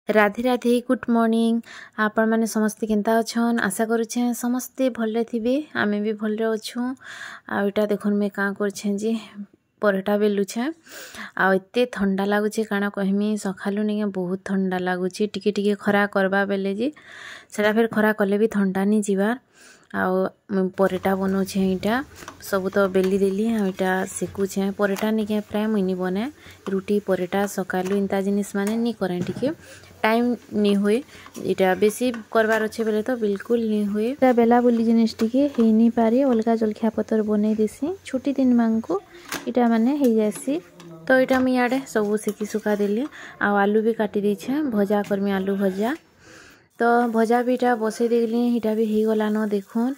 Radhe Radhe good morning. आपण मैंने समस्ते केंता अच्छन आशा करुछे समस्ते भल्ले थिबे आमे भी भल्ले अच्छू। आटा देखुन मैं काँ करछे जी परोठा बेलुछे आ एते ठंडा लगुचे काना कहमी सखालु नहीं बहुत ठंडा लगुचे टिके टिके खरा करबा बेले जी सेटा फिर खरा कले भी ठंडा नहीं जीवार। परोठा बनाऊे यहाँ सब तो बेली देली यहाँ सेकुचे परोठा नहीं प्राय मुई बने रुटी परोठा सकालु इंता जिनिस माने नहीं करें टिके टाइम नहीं हुए इटा बेसी करबार अच्छे बेले तो बिल्कुल नहीं हुए बेला बुली जिनिस टिके हे नहीं पारे अलगा जलखिया पतर बनै देसी छुट्टी दिन मांग को इटा माने हो जासी। तो इटा मुई इड़े सब सेकी सुखा देली आलू भी काटी देछे भजा करमी आलू भजा। तो भजा भी इटा बसई देली इटा भी हो गला न देखुन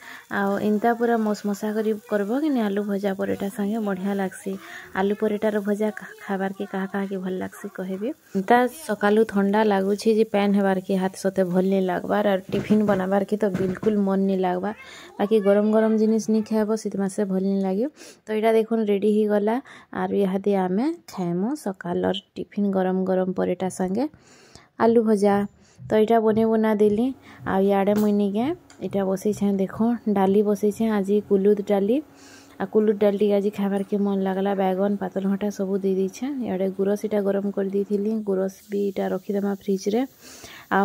इंता पूरा मसमसा करी करबो कि आलू भजा परोठा संगे बढ़िया लागसी। आलू परोठार भजा खाबार के कहा के भल लागसी कहबे इंता सकालू ठंडा लागुछि जे पैन हेबार के हाथ सते भल नहीं लागबार और टिफिन बनाबार के तो बिल्कुल मन नहीं लागबा बाकी गरम गरम जिनिस नहीं खाइबो से भल नहीं लागे। तो इटा देखुन रेडी हो गला और इहादे आमे खाइमु सकाल टिफिन गरम गरम परोठा संगे आलू भजा। तो इटा बने बना देली आड़े मुई निके इटा बसई देखो डाली बसई आज कुलुद डाली कुलुद डाली आज खाबार के मन लगला बैगन पातल घंटा सब दे दीछे इड़े गुरस इटा गरम कर दी थी गुरस भी इटा रखीदेमा फ्रिज रे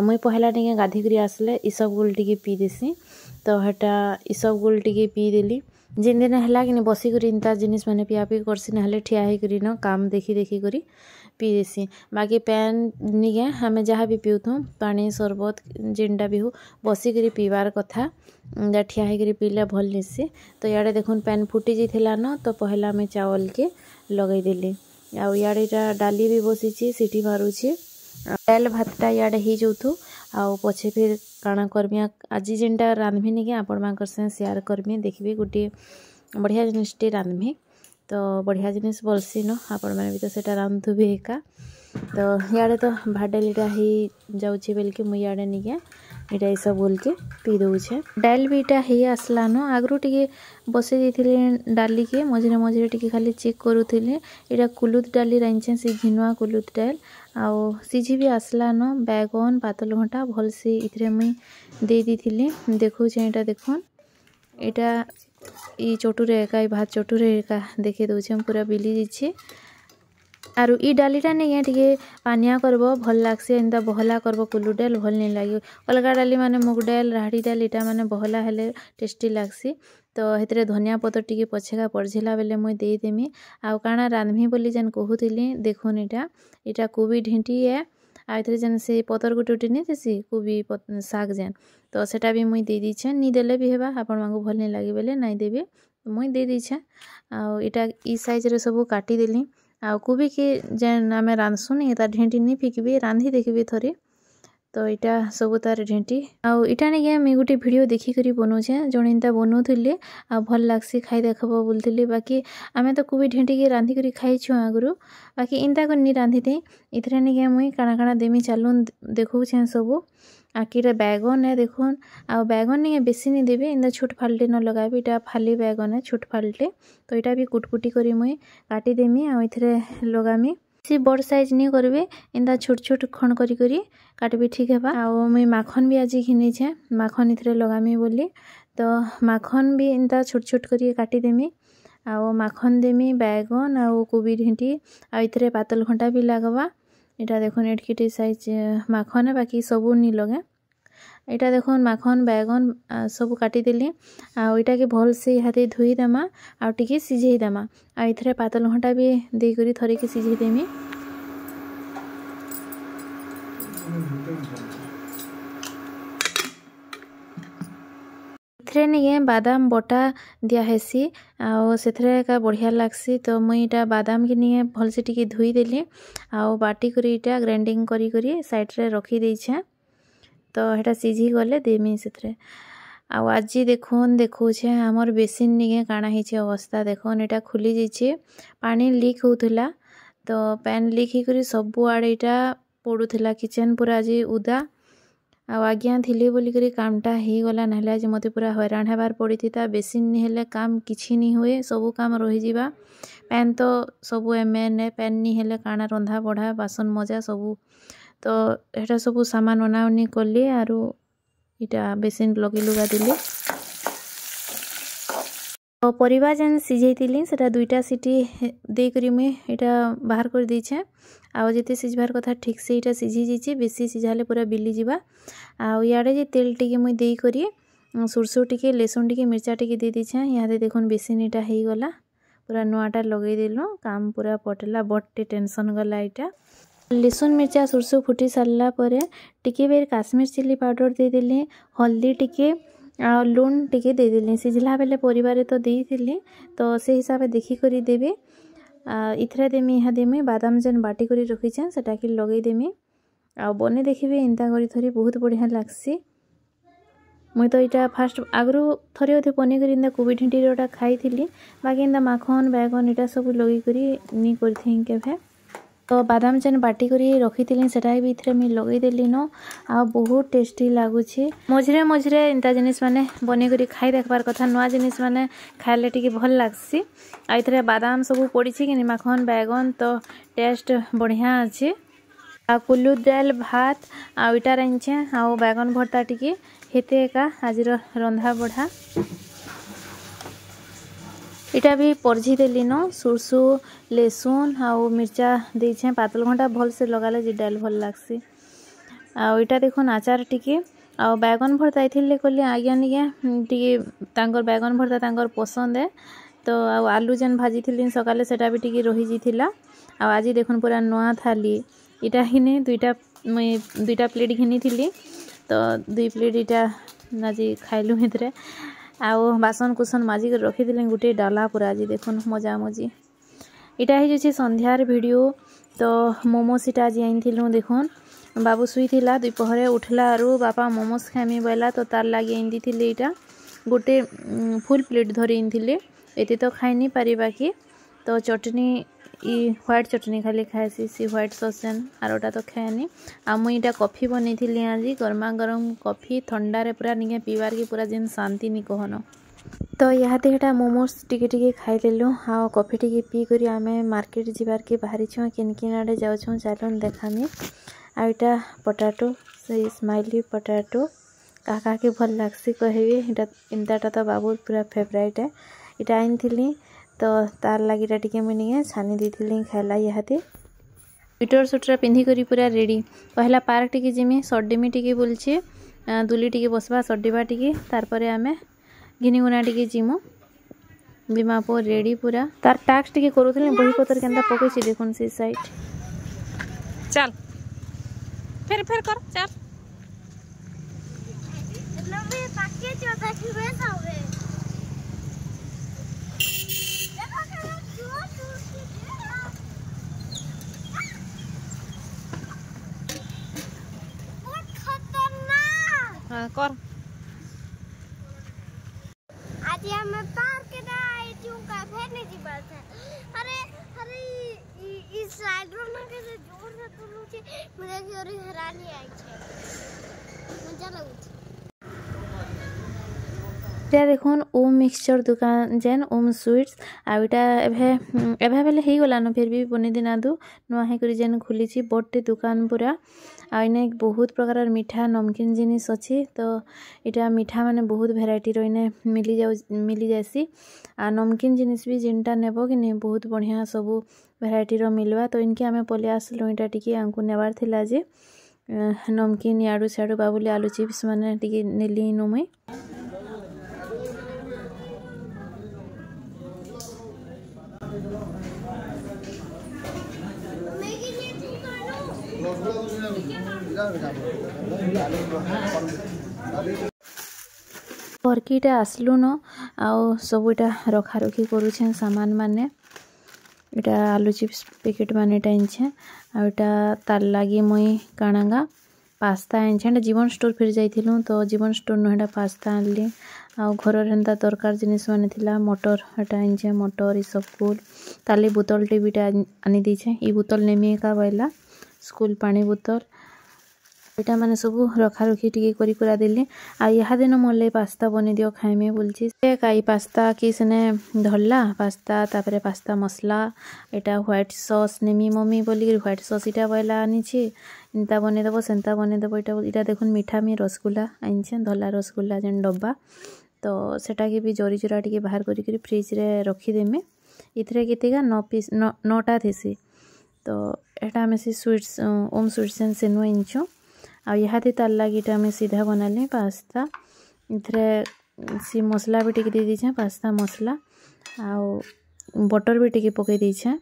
मुई पहला टिके गाधी कर आसले इसब गुल टिके पी देसी। तो हेटा इसब गुल टिके पी देली जिन दिन है कि बसिक इंता जिनिस मैंने पिया पी करसी ना ठिया होकर न काम देखी देखी करी पी देसी बाकी पैन निके हमें जहाँ भी पीऊँ पानी सरबत जिनटा भी हो बसिक पीबार कथा ठिया होकर पीले भल निसी। तो इड़े देखुन पैन फुटी जाइला न तो पहला मैं चावल के लगे देली आड़े डाली भी बसीची सीटी मारुची डाल भातटा इड़े हो जाऊथु आउ पछे फिर काଣା करमी आज जेनटा रांधमी निके आपण मानकर से शेयर करमी देखबे गोटे बढ़िया जिनिसटे रांधमी तो बढ़िया जिनिस बोलसी न आपण मैंने भी तो सेटा रांधुबे एका। तो इड़े तो भाडेलीटा ही जाऊँचे बेल के मुई इड़े निके इटा ये सब बोल के पी दौचे डाल भी इटा ही आसला न आगरू टिके बसई देथिले डाली के मझे मझे टिके खाली चेक करूथिले इटा कुलुद डाली रांधछे से घिनुआ कुलुद डाल आउ सीझी भी आसला न बैगन पातल घंटा भल से इथरे मुई दे दी देखुचे इटा देखुन इटा ई चटुरे एका ई भात चटुरे एका देखे दौचे पूरा बिली दीछे आरु ई डालीटा नहीं टिके पानिया करबो भल लागसी एंता बहला करबो कुलुद डाल भल नहीं लागे अलगा डाली माने मुग डाल राहड़ी डाल इटा माने बहला हेले टेस्टी लागसी। तो हेतरे धनिया पतर टिके पछेका पड़झिला बेले मुई दे देमी आउ काଣା रांधमी बोली जेन कहूतिली देखुन इटा कोबी ढेंटी है आइथरे जेन से पतर गुटे गुटे नहीं देसी कोबी साग जेन तो सेटा भी मुई दे दीछे नी देले भी हेबा आपण मांगू भल नहीं लागे बेले नहीं देबे मुई दे दीछे आउ इटा ई साइज रे सब काटी देली आउ कोबी के जेन आमे रांधसु नहीं तार ढेंटी नहीं फिकबे रांधी देखबे थरे। तो इटा सब तार ढेंटी आउ इटा नहीं मुझे गोटे भिडियो देखिक बनाऊे जड़े इंता बनाऊे आ भल लागसी खाई देखब बोलती बाकी आमे तो कोबी ढेंटी के रांधिक खाईछु आगु बाकी इंता कर नहीं रांधि दे इथरे नहीं मुई काଣା काଣା देमी चालून देखौछे सब आकिरे बैगन है देखुन आ बैगन नहीं बेसी नहीं देवे इंदा छोट फाल्टे न लगाबे इटा फाली बैगन है छोट फाल्टे तो इटा भी कुटकुटी करी मुई काटी देमी आ इथरे लगामी सी बड़ साइज नहीं करबे इंदा छोट छोट खंड करी करी काटबे ठीक है आ मुई माखन भी आज घिनी छे माखन इथरे लगामी बोली तो माखन भी इंदा छोट छोट करी काटी देमी आ माखन देमी बैगन आ कोबी ढेंटी आ इथरे पातल घंटा भी लगवा इटा देखुन एटकीटे साइज माखन है बाकी सबू नहीं लगे इटा देखुन माखन बैगन सब काटिदेली आटा के भल से हाथे धोईदेमा आ टिके सिझेदेमा आ इथरे पातल घंटा भी देकरी थरे के सिझेदेमी इथरे नहीं बादाम बटा दियाहेसी आथरे का बढ़िया लागसी। तो मुई इटा बादाम के नहीं भल से टिके धोई देली आ बाटी करी इटा ग्राइंडिंग करी करी साइड रे रखी देछे तो हेटा सिझी गले देमी सेथरे आज देखुन देखौछे हमर बेसिन निगे काଣା हिचे अवस्था देखुन इटा खुली जाइछे पानी लीक होउथला तो पैन लीक ही करी सब आड़े इटा पड़ुथला किचन पूरा आज उदा आज्ञा थिली बोली करी कामटा ही गला नहले आज मते पूरा हैरान हेबार पड़ी था बेसिन नहीं हेले काम किछि नहीं हुए सबू काम रही जीवा पैन तो सबू एमेन पैन नहीं हेले काଣା रंधा बढ़ा बासन मजा सबू तो एटा सब सामान अनाउनी कली आरु इटा बेसिन लगे लुगा दिली तो परिवा जेन सिझेइतिली सेटा 2टा सीटी दे करी मैं इटा बाहर कर दी छे आउ जेते सिझबार कथा ठीक से इटा सिझी जिछि बेसी सिझाले पूरा बिली जिबा आउ याडे जे तेल टिके मैं देई करी सुरसो टिके लेसुन टिके मिर्चा टिके दे दी छे यादे देखुन बेसिन इटा हेई गला पूरा नुआटा लगे देलु काम पूरा पटला बट्टे टेंशन गला इटा लेसुन मिर्चा सुरसो फुटी सारला परे टिके बेर काश्मीर चिली पाउडर दे देली हल्दी टिके लून टिके दे देली सिझला बेले परिवार तो देइथिली तो से हिसाब देखि करी देबे इथरा देमी इहा देमी बादाम जेन बाटी करी रखी छे सेटा कि लगे देमी आ बने देखिबे इंता करी थरी बहुत बढ़िया लागसी मुई तो इटा फास्ट आगरु थरे अधे बने करी इंदा कोबी ढिंटीरोटा खाइथिली बाकी इंदा माखन बैगन इटा सब लगे करी नी करथि केभे तो बादाम जेन बाटी करी रखी सेटा भी इथरे मी लगे देली न आ बहुत टेस्टी लागुछि मझरे मझरे इंता जिनिस माने बने करी खाई देखबार कथा नुआ जिनिस माने खाइले टिके भल लागसी आ इथरे बादाम सब पड़ी कि माखन बैगन तो टेस्ट बढ़िया अछि आ कुल्लू दाल भात आ इटा रांचे आ बैगन भर्ता टिके हेते एका आजिर रंधा बढ़ा इटा भी परझी देली न सुरसु लेसुन आउ मिर्चा देछे पातल घंटा भल से लगाले जे डाल भल लागसी आ इटा देखुन आचार टिके आ बैगन भर्ता इथिले कहली आज्ञा निके टिके तांगर बैगन भर्ता तांगर पसंद है तो आलू जेन भाजी थिली सकाले सेटा भी टिके रही जिथिला आ आज देखुन पूरा नुआ थाली इटा हिने दुईटा प्लेट घिनी थिली तो 2 प्लेट इटा आज खाइलु हितरे आउ बासन कुसन माजी कर रखी दिले गुटे डाला पूरा आज देखुन मजा मजी इटा ही जे संध्यार वीडियो तो मोमोस इटा आज आइथिलु देखुन बाबू सुई थिला दुपहरे उठला आरु बापा मोमोस खामी बोला तो तार लागी आइन दिथिले इटा गुटे फुल प्लेट धरि आइथिले एते तो खाइ नि पारिबा कि तो चटनी व्हाइट चटनी खाली खाएसी सी व्हाइट सॉस आरोटा तो खाएनी आ मुई इटा कॉफी बनेइथिली आज गरमा गरम कॉफी ठंडा रे पूरा निके पीवार की पूरा जेन शांति नि कहनो तो याते हेटा मोमोस टिके टिके खाइ लेलु आ कॉफी टिके पी करी आमे मार्केट जिबार के बाहरी छ किन किन आडे जाउ छ चालुन देखामी आ इटा पोटैटो से स्माइली पोटैटो काका के भल लागसी कहबे इटा इंताटा तो बाबू पूरा फेवरेट है इटा आइनथिली तो तार लगी टिके मुझे छानी देती खाला इहाते स्वेटर सुटर पिंधि करी पूरा रेडी पहला पार्क टिके जिमी सड्डेमी टिके बोलछे दुली टिके बसबा सड्डेबा टिके तार परे आमे घिनिगुना टिके जिमु बीमापो रेडी पूरा तार टास्क टिके करूथले बही पतर केंदा पकेछि देखुन से साइड चल फेर कर चल लंबे पाके चोदा खिबे सावे कर आज हम पार्क जाई चुका फेर नहीं जीबा था अरे अरे इस साइड में के जोर से तुलू छे मुझे की और हैरानी आई छे मजा लागु छे देखुन ओम मिक्सचर दुकान जेन ओम स्वीट्स आटा एभे बेले ही गलान फिर भी बने दिन दु नुआ है करी जेन खुली छी बड़े दुकान पूरा आइने बहुत प्रकार मीठा नमकीन जिनिस अच्छी तो इटा मीठा माने बहुत भेराइटी रोइने मिली जासी आ नमकीन जिनिस भी जिनटा नेबो कि नहीं बहुत बढ़िया सब भेराइटी रो मिलवा तो इनके आमे पले आसलु इटा टिके आंकु नेबार थिला जे नमकीन याडू साडू बाबुली आलू चिप्स माने टिके नेली नुमे परकीटा आसलु न आउ सब इटा रखा रखी करूछे सामान माने इटा आलू चिप्स पैकेट माने टाइनछे आ इटा तार लागी मुई काणागा पास्ता आइछे जीवन स्टोर फिर जाइथिलु तो जीवन स्टोर न हेटा पास्ता आनली आ घर रेंदा दरकार जिनिस माने थिला मटर हेटा आइछे मटर ई सब कुल ताली बोतल टी बिटा आनी दीछे ई बोतल नेमी का बैला स्कूल पानी बोतल एटा माने सब रखा रखी टिके करी करा देली आ यहाँ दिन मोले पास्ता बने दियो खाइमे बोलची से काई पास्ता कि सने धरला पास्ता तापरे पास्ता मसला एटा व्हाइट सॉस नेमी मम्मी बोली व्हाइट सॉस इटा बोला आनिछि इंता बने देबो सेंता बने देबो इटा देखुन मीठा में रसगुल्ला आइछे धला रसगुल्ला जेन डब्बा तो सेटा के भी जोरी जोरा टिके बाहर करी करी फ्रिज रे रखी देमे इथरे केतेगा 9 पीस 9टा थेसी तो एटा हमें से स्वीट्स ओम स्वीट्स एंड सेनो इंचो आ यहाँ तार लगे आम सीधा बनाले पास्ता इथरे सी मसला भी टिके दे दीछे पास्ता मसला आ बटर भी टिके पके दीछे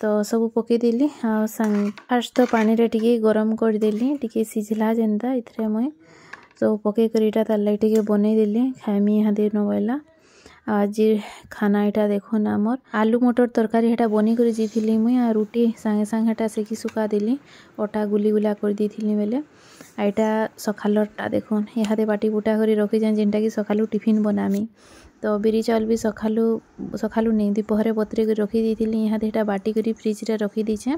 तो सब पके देली आ फास्ट तो पानी रे टिके गरम कर देली टिके सिझला जेंता इथरे मुई सब पके करीटा तार लगे टिके बने देली खाइमी यहाँ दिन बोला आज खाना इटा देखो ना मोर आलू मटर तरकारी हेटा बनी कर जीथिली मुई आ रोटी संगे संगे हेटा सेकी सुका देली ओटा गुली गुला कर दीथिली बेले आइटा सखालटा देखो यहाँ बाटी बुटा कर रखी जाए जेनटा कि सखालू टिफिन बनामी तो बिरी चाउल भी सखालू नहीं दोपहर बतरे कर रखी देथिली यहाँ हेटा बाटी करी फ्रिज रे रखी दीछे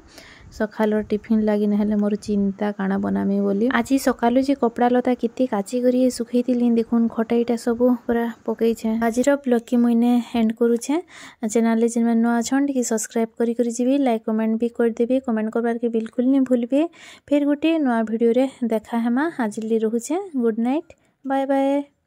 सखालर टिफिन लगी नहले मोर चिंता काना बनामी बोली आज सकालू जे कपड़ा लता केते काची करी सुखैतिली देखुन खटाईटा सब पूरा पकई छे आजिर ब्लॉग की मुइने एंड करूछे चैनल ले जेन नुआ छन कि सब्सक्राइब करी करी जीबी लाइक कमेंट भी कर देबे कमेंट करबार के बिल्कुल नहीं भूलबे फिर गोटे नुआ वीडियो रे देखा हेमा हाजिर रहूछे गुड नाइट बाय बाय।